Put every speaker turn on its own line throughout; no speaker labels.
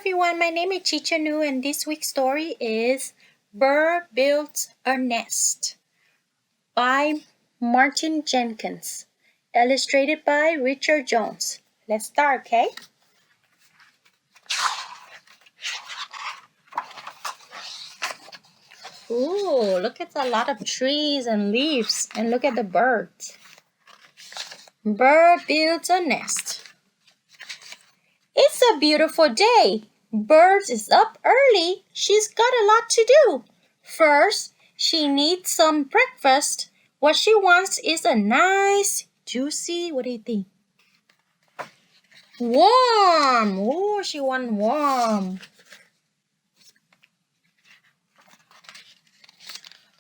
everyone, my name is Chicha Nu and this week's story is Bird Builds a Nest by Martin Jenkins, illustrated by Richard Jones. Let's start, okay? Ooh, look at a lot of trees and leaves and look at the birds. Bird builds a nest. It's a beautiful day. Bird is up early. She's got a lot to do. First, she needs some breakfast. What she wants is a nice, juicy, what do you think? Warm. Oh, she wants warm.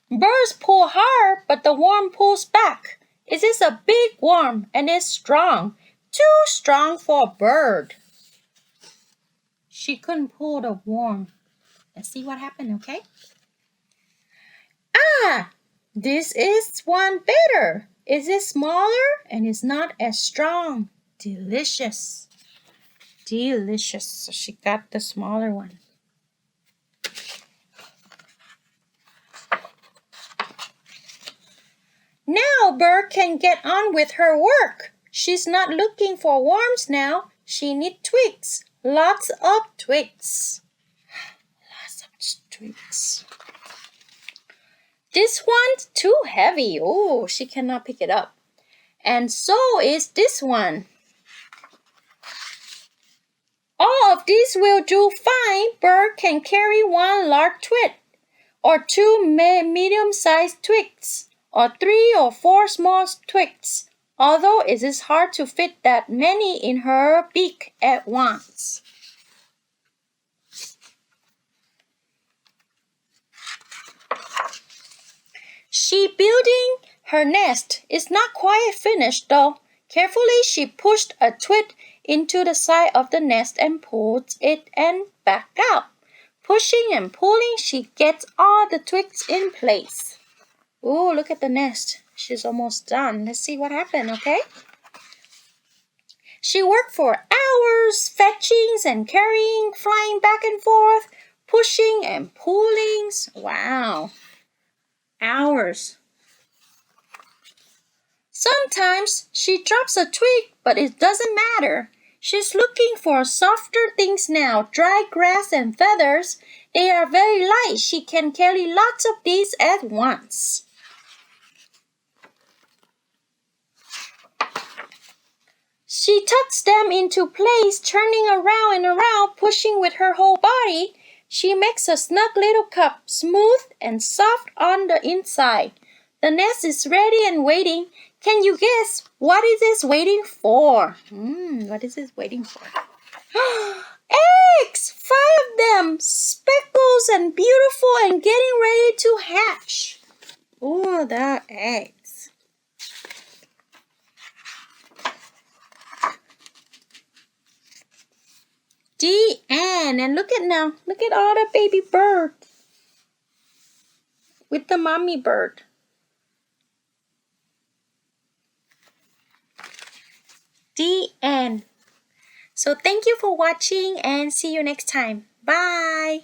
Birds pull hard, but the worm pulls back. It is a big worm and it's strong. Too strong for a bird. She couldn't pull the worm. Let's see what happened, okay? This is one better. Is it smaller and it's not as strong? Delicious. Delicious. So she got the smaller one. Now Bird can get on with her work. She's not looking for worms now. She needs twigs. Lots of twigs. Lots of twigs. This one's too heavy. Oh, she cannot pick it up. And so is this one. All of these will do fine. Bird can carry one large twig, or two medium-sized twigs, or 3 or 4 small twigs, although it is hard to fit that many in her beak at once. She building her nest is not quite finished though. Carefully she pushed a twig into the side of the nest and pulled it and back out. Pushing and pulling, she gets all the twigs in place. Ooh, look at the nest. She's almost done. Let's see what happened, okay? She worked for hours, fetching and carrying, flying back and forth, pushing and pulling. Wow. Hours. Sometimes she drops a twig, but it doesn't matter. She's looking for softer things now, dry grass and feathers. They are very light. She can carry lots of these at once. She tucks them into place, turning around and around, pushing with her whole body. She makes a snug little cup, smooth and soft on the inside. The nest is ready and waiting. Can you guess what is this waiting for? What is this waiting for? Eggs! 5 of them, speckles and beautiful and getting ready to hatch. Oh, the eggs. The end. And look at now. Look at all the baby birds with the mommy bird. The end. So thank you for watching and see you next time. Bye.